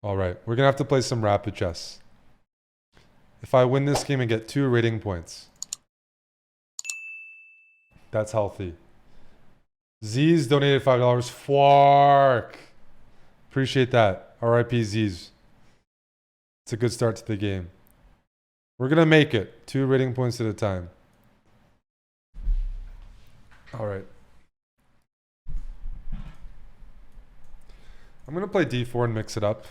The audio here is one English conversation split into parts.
All right, we're gonna have to play some rapid chess. If I win this game and get 2 rating points, that's healthy. Z's donated $5. Fwark. Appreciate that. RIP Z's. It's a good start to the game. We're gonna make it 2 rating points at a time. All right. I'm gonna play d4 and mix it up.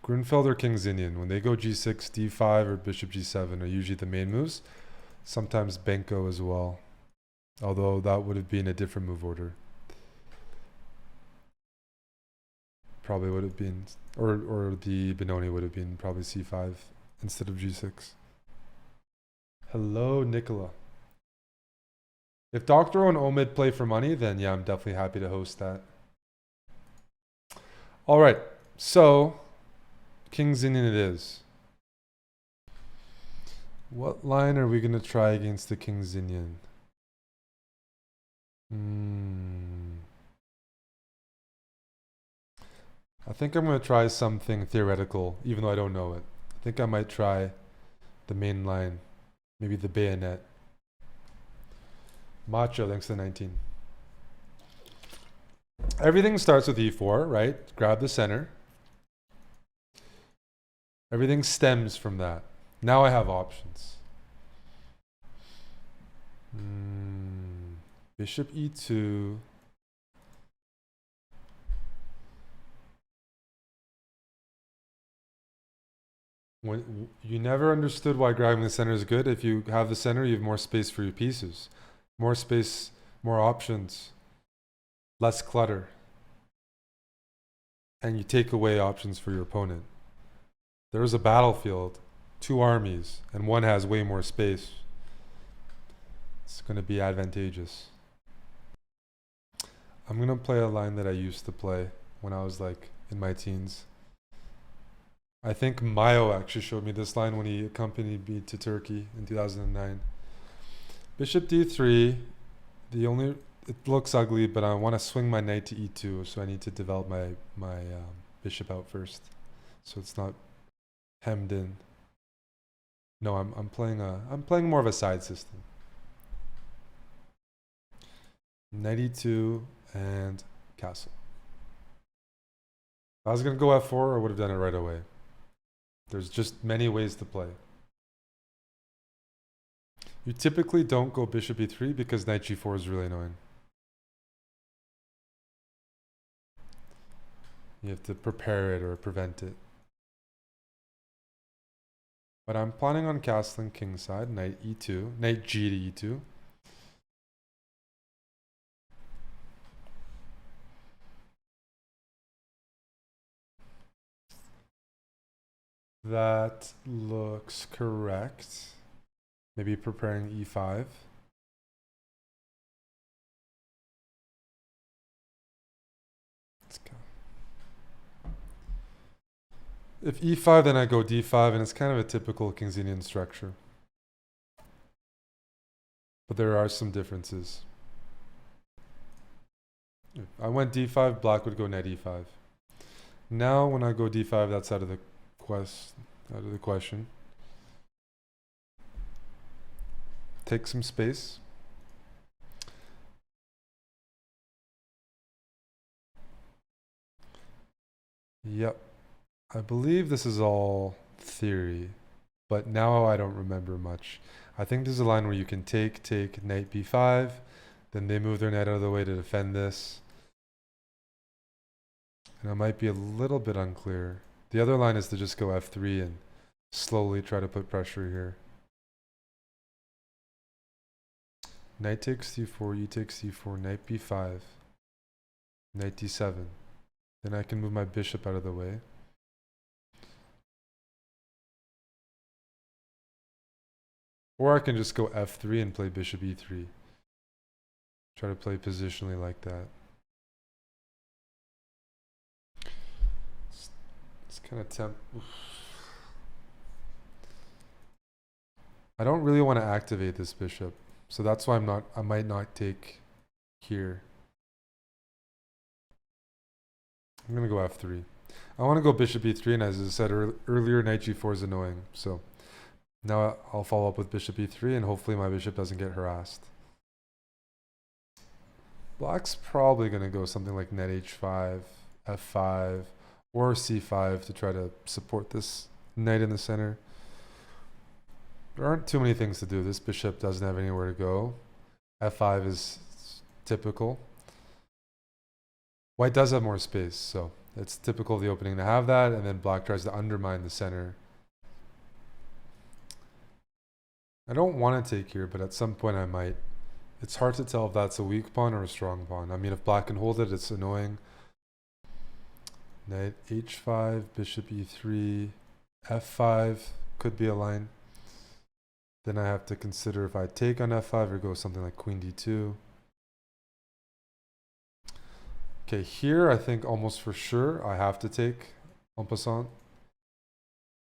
Grunfeld or King's Indian. When they go g6, d5, or bishop g7 are usually the main moves. Sometimes Benko as well. Although that would have been a different move order. Probably would have been, or the Benoni would have been probably c5 instead of g6. Hello, Nicola. If Dr. and Omid play for money, then yeah, I'm definitely happy to host that. All right, so King's Indian it is. What line are we going to try against the King's Indian? I think I'm going to try something theoretical, even though I don't know it. I think I might try the main line, maybe the bayonet. Macho, thanks to the 19. Everything starts with e4, right? Grab the center. Everything stems from that. Now I have options. Bishop e2. When you never understood why grabbing the center is good. If you have the center, you have more space for your pieces. More space, more options, less clutter. And you take away options for your opponent. There's a battlefield, 2 armies, and one has way more space. It's going to be advantageous. I'm going to play a line that I used to play when I was like in my teens. I think Mayo actually showed me this line when he accompanied me to Turkey in 2009. Bishop d3. It looks ugly, but I want to swing my knight to e2, so I need to develop my bishop out first, so it's not hemmed in. No, I'm playing more of a side system. Knight e2 and castle. If I was gonna go f4, I would have done it right away. There's just many ways to play. You typically don't go bishop e3 because knight g4 is really annoying. You have to prepare it or prevent it. But I'm planning on castling kingside, knight e2, knight g to e2. That looks correct. Maybe preparing e5. Let's go. If e5, then I go d5, and it's kind of a typical King's Indian structure. But there are some differences. If I went d5, black would go knight e5. Now when I go d5, that's out of the question. Take some space. Yep. I believe this is all theory, but now I don't remember much. I think there's a line where you can take knight b5, then they move their knight out of the way to defend this. And it might be a little bit unclear. The other line is to just go f3 and slowly try to put pressure here. Knight takes c4, e takes c4, knight b5, knight d7. Then I can move my bishop out of the way. Or I can just go f3 and play bishop e3. Try to play positionally like that. It's kind of I don't really want to activate this bishop. So that's why I might not take here. I'm going to go f3. I want to go bishop e3, and as I said earlier, knight g4 is annoying. So now I'll follow up with bishop e3, and hopefully my bishop doesn't get harassed. Black's probably going to go something like knight h5, f5, or c5 to try to support this knight in the center. There aren't too many things to do. This bishop doesn't have anywhere to go. f5 is typical. White does have more space, so it's typical of the opening to have that, and then black tries to undermine the center. I don't want to take here, but at some point I might. It's hard to tell if that's a weak pawn or a strong pawn. I mean, if black can hold it, it's annoying. Knight h5, bishop e3, f5 could be a line. Then I have to consider if I take on f5 or go something like queen d2. Okay, here I think almost for sure I have to take en passant.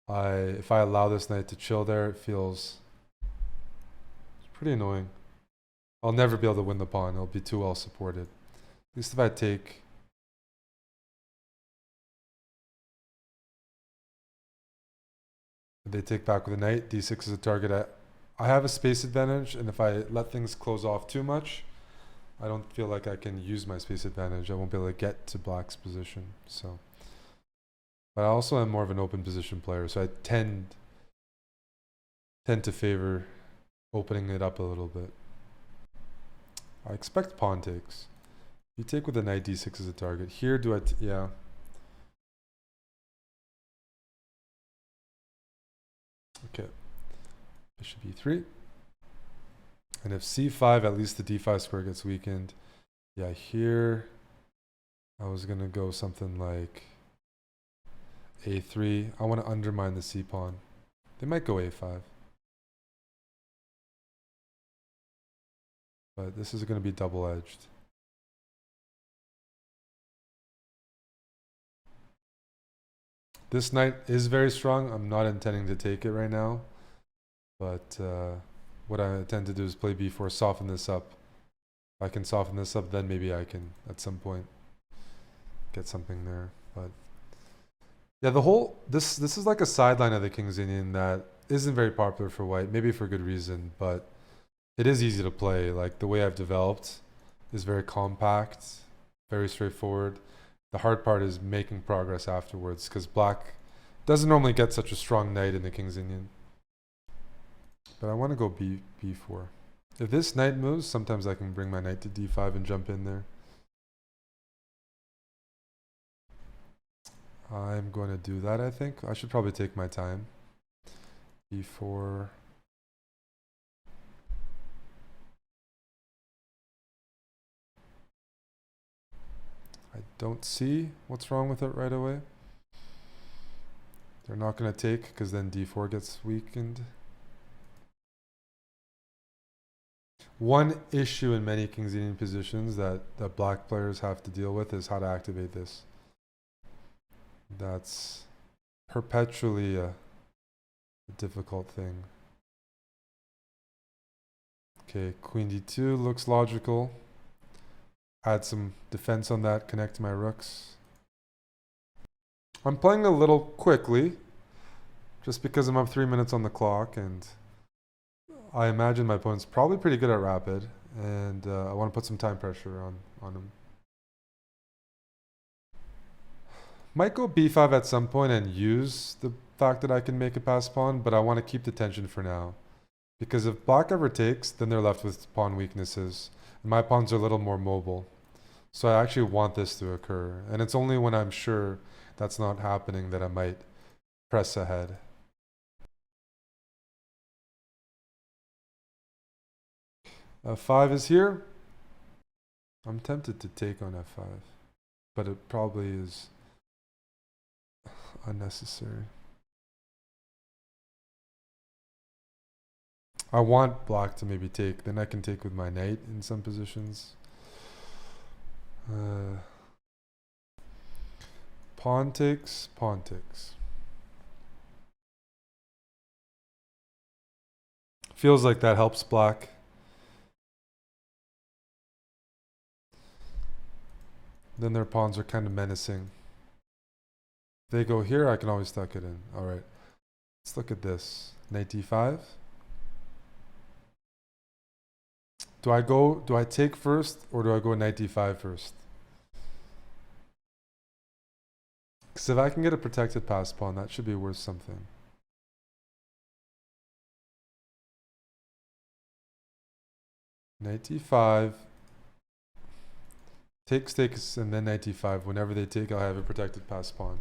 If I allow this knight to chill there, it's pretty annoying. I'll never be able to win the pawn. It'll be too well supported. At least if I take. They take back with a knight. d6 is a target. I have a space advantage, and if I let things close off too much, I don't feel like I can use my space advantage. I won't be able to get to black's position. So, but I also am more of an open position player, so I tend to favor opening it up a little bit. I expect pawn takes. You take with a knight d6 as a target. Here, yeah. Okay. Bishop e3. And if c5, at least the d5 square gets weakened. Yeah, here I was going to go something like a3. I want to undermine the c pawn. They might go a5. But this is going to be double-edged. This knight is very strong. I'm not intending to take it right now. But what I intend to do is play b4, soften this up. If I can soften this up, then maybe I can, at some point, get something there. But yeah, this is like a sideline of the King's Indian that isn't very popular for white, maybe for good reason, but it is easy to play. Like, the way I've developed is very compact, very straightforward. The hard part is making progress afterwards, because black doesn't normally get such a strong knight in the King's Indian. But I want to go b4. If this knight moves, sometimes I can bring my knight to d5 and jump in there. I'm going to do that, I think. I should probably take my time. b4. I don't see what's wrong with it right away. They're not going to take, because then d4 gets weakened. One issue in many King's Indian positions that black players have to deal with is how to activate this. That's perpetually a difficult thing. Okay, queen d2 looks logical. Add some defense on that, connect my rooks. I'm playing a little quickly, just because I'm up 3 minutes on the clock, and I imagine my opponent's probably pretty good at rapid, and I want to put some time pressure on him. Might go b5 at some point and use the fact that I can make a pass pawn, but I want to keep the tension for now. Because if black ever takes, then they're left with pawn weaknesses. And my pawns are a little more mobile. So I actually want this to occur. And it's only when I'm sure that's not happening that I might press ahead. f5 is here. I'm tempted to take on f5, but it probably is unnecessary. I want black to maybe take, then I can take with my knight in some positions. Pawn takes, pawn takes. Feels like that helps black. Then their pawns are kind of menacing. If they go here, I can always tuck it in. Alright. Let's look at this. Knight d5. Do I take first, or do I go knight d5 first? Because if I can get a protected pass pawn, that should be worth something. Knight d5. Takes, and then knight d5. Whenever they take, I'll have a protected pass pawn.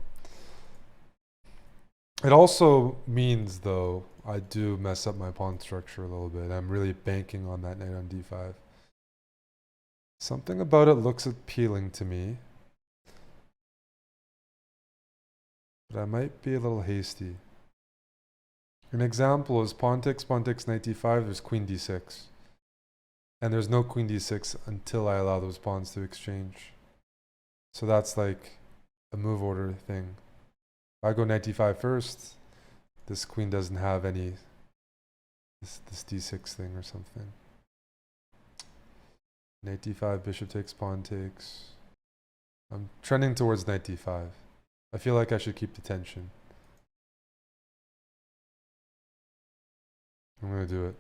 It also means, though, I do mess up my pawn structure a little bit. I'm really banking on that knight on d5. Something about it looks appealing to me. But I might be a little hasty. An example is pawn takes, knight d5, there's queen d6. And there's no queen d6 until I allow those pawns to exchange. So that's like a move order thing. If I go knight d5 first, this queen doesn't have any, this d6 thing or something. Knight d5, bishop takes, pawn takes. I'm trending towards knight d5. I feel like I should keep the tension. I'm going to do it.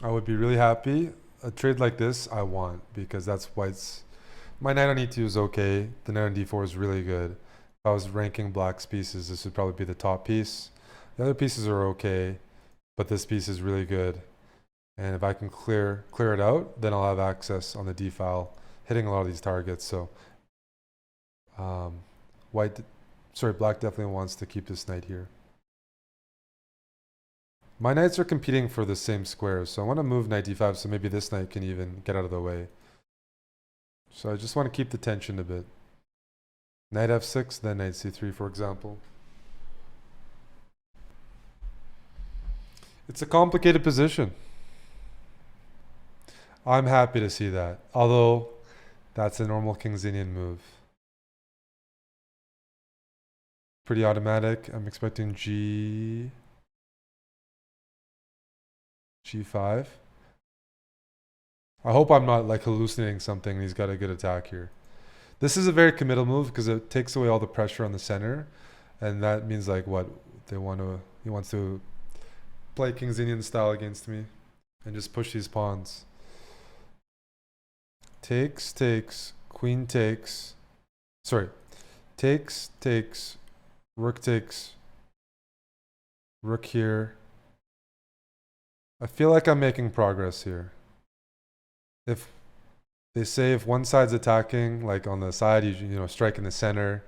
I would be really happy. A trade like this, I want, because that's white's. My knight on e2 is okay. The knight on d4 is really good. If I was ranking black's pieces, this would probably be the top piece. The other pieces are okay, but this piece is really good. And if I can clear it out, then I'll have access on the d file, hitting a lot of these targets. So, black definitely wants to keep this knight here. My knights are competing for the same squares, so I want to move knight d5 so maybe this knight can even get out of the way. So I just want to keep the tension a bit. Knight f6, then knight c3, for example. It's a complicated position. I'm happy to see that, although that's a normal King's-Indian move. Pretty automatic. I'm expecting G5. I hope I'm not like hallucinating something. He's got a good attack here. This is a very committal move because it takes away all the pressure on the center, and that means like what he wants to play King's Indian style against me and just push these pawns. Takes, queen takes. Sorry. Takes, rook takes. Rook here. I feel like I'm making progress here. If they say if one side's attacking, like on the side, you strike in the center.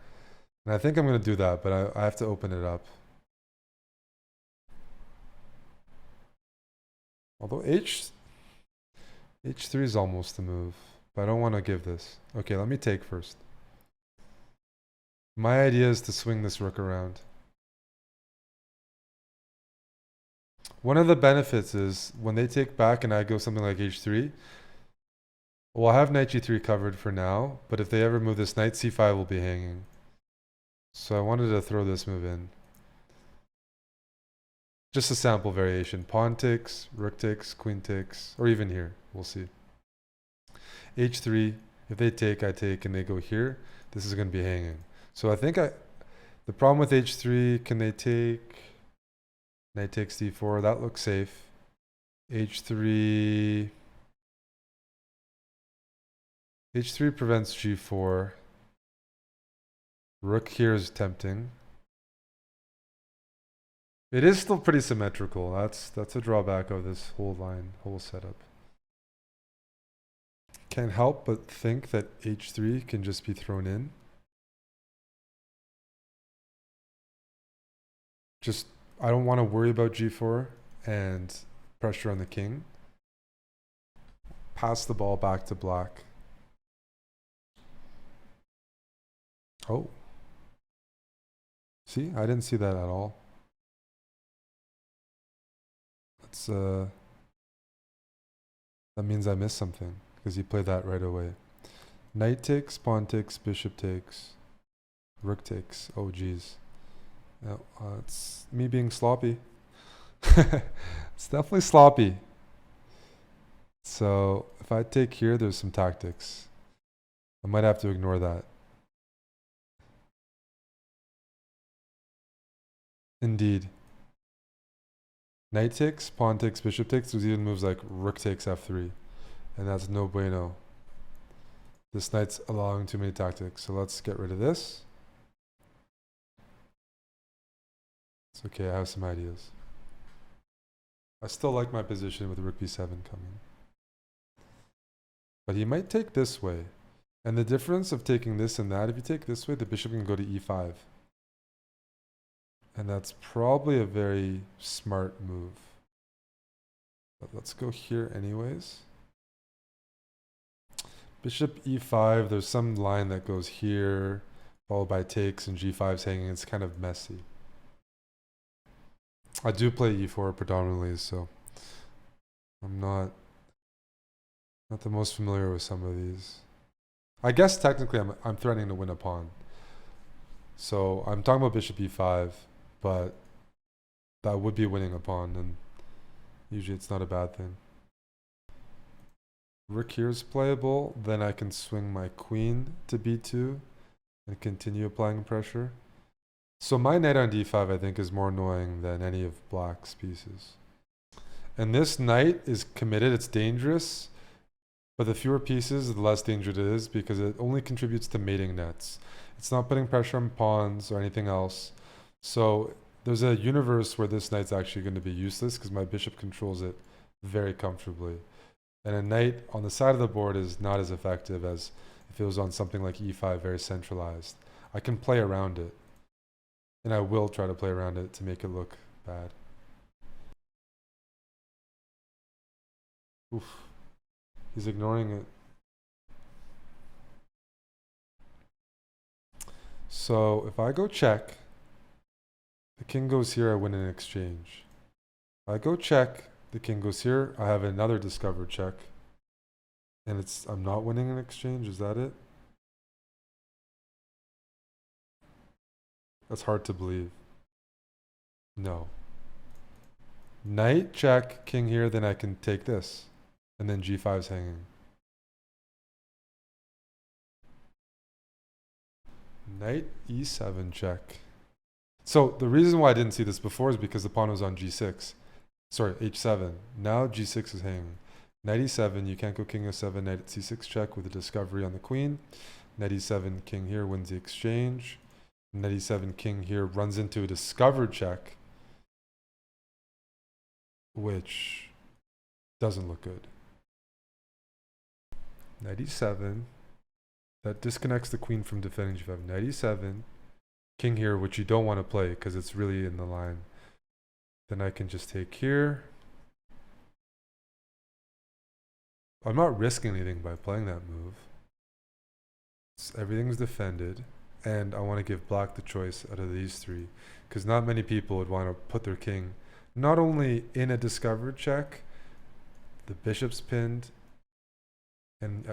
And I think I'm going to do that, but I have to open it up. Although H3 is almost the move, but I don't want to give this. Okay, let me take first. My idea is to swing this rook around. One of the benefits is when they take back and I go something like H3, well, I have knight G3 covered for now, but if they ever move this, knight C5 will be hanging. So I wanted to throw this move in. Just a sample variation. Pawn takes, rook takes, queen takes, or even here. We'll see. H3, if they take, I take, and they go here, this is going to be hanging. So I think the problem with H3, can they take? Knight takes D4, that looks safe. H3 prevents G4. Rook here is tempting. It is still pretty symmetrical. That's a drawback of this whole setup. Can't help but think that H3 can just be thrown in. I don't want to worry about G4 and pressure on the king. Pass the ball back to black. Oh. See, I didn't see that at all. That means I missed something because he played that right away. Knight takes, pawn takes, bishop takes, rook takes. Oh, geez. No, it's me being sloppy. It's definitely sloppy. So if I take here, there's some tactics. I might have to ignore that. Indeed. Knight takes, pawn takes, bishop takes. There's even moves like rook takes f3. And that's no bueno. This knight's allowing too many tactics. So let's get rid of this. It's okay, I have some ideas. I still like my position with rook b7 coming. But he might take this way. And the difference of taking this and that, if you take this way, the bishop can go to e5. And that's probably a very smart move. But let's go here anyways. Bishop e5, there's some line that goes here, followed by takes and g5's hanging. It's kind of messy. I do play e4 predominantly, so I'm not the most familiar with some of these. I guess technically I'm threatening to win a pawn. So I'm talking about bishop e5, but that would be winning a pawn, and usually it's not a bad thing. Rook here is playable, then I can swing my queen to b2 and continue applying pressure. So my knight on d5 I think is more annoying than any of black's pieces. And this knight is committed, it's dangerous, but the fewer pieces, the less dangerous it is because it only contributes to mating nets. It's not putting pressure on pawns or anything else. So there's a universe where this knight's actually going to be useless because my bishop controls it very comfortably. And a knight on the side of the board is not as effective as if it was on something like e5, very centralized. I can play around it. And I will try to play around it to make it look bad. Oof. He's ignoring it. So if I go check, the king goes here, I win an exchange. If I go check, the king goes here, I have another discovered check. And I'm not winning an exchange, is that it? That's hard to believe. No. Knight, check, king here, then I can take this. And then g5's hanging. Knight e7 check. So the reason why I didn't see this before is because the pawn was on g6. Sorry, h7. Now g6 is hanging. Knight e7, you can't go king f7, knight c6 check with a discovery on the queen. Knight e7, king here wins the exchange. Knight e7, king here runs into a discovered check, which doesn't look good. Knight e7, that disconnects the queen from defending g5. Knight e7, king here, which you don't want to play because it's really in the line. Then I can just take here. I'm not risking anything by playing that move. Everything's defended, and I want to give black the choice out of these three, because not many people would want to put their king not only in a discovered check, the bishop's pinned, and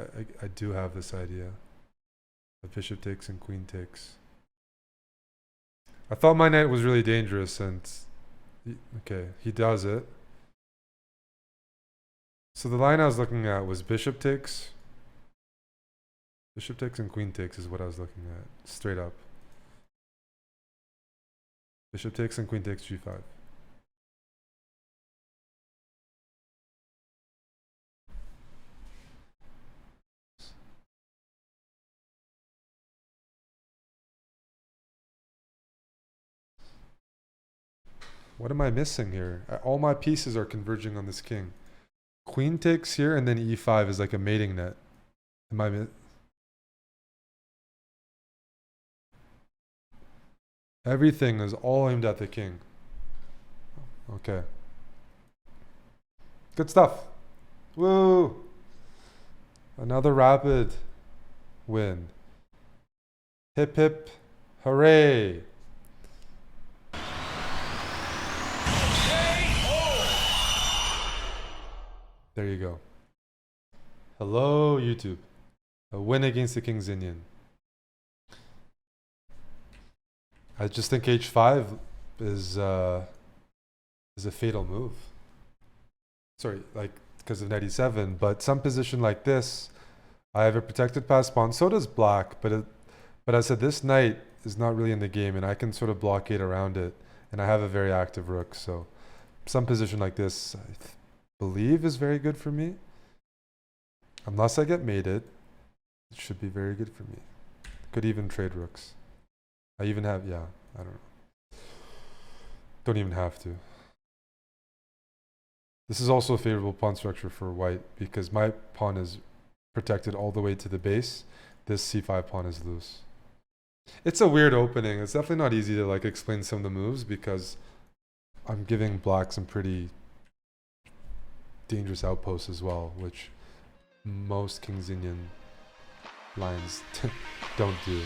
I do have this idea. The bishop takes and queen takes. I thought my knight was really dangerous, and okay, he does it. So the line I was looking at was bishop takes. Bishop takes and queen takes is what I was looking at, straight up. Bishop takes and queen takes g5. What am I missing here? All my pieces are converging on this king. Queen takes here, and then e5 is like a mating net. Am I Everything is all aimed at the king. Okay. Good stuff. Woo! Another rapid win. Hip hip, hooray! There you go. Hello, YouTube. A win against the King's Indian. I just think h5 is a fatal move. Sorry, like because of knight e7, but some position like this, I have a protected pass pawn. So does black, but I said this knight is not really in the game, and I can sort of blockade around it, and I have a very active rook. So some position like this, believe, is very good for me. Unless I get mated, it should be very good for me. Could even trade rooks. I even have, yeah, I don't know. Don't even have to. This is also a favorable pawn structure for white because my pawn is protected all the way to the base. This c5 pawn is loose. It's a weird opening. It's definitely not easy to like explain some of the moves because I'm giving black some pretty dangerous outposts as well, which most King's Indian lines don't do.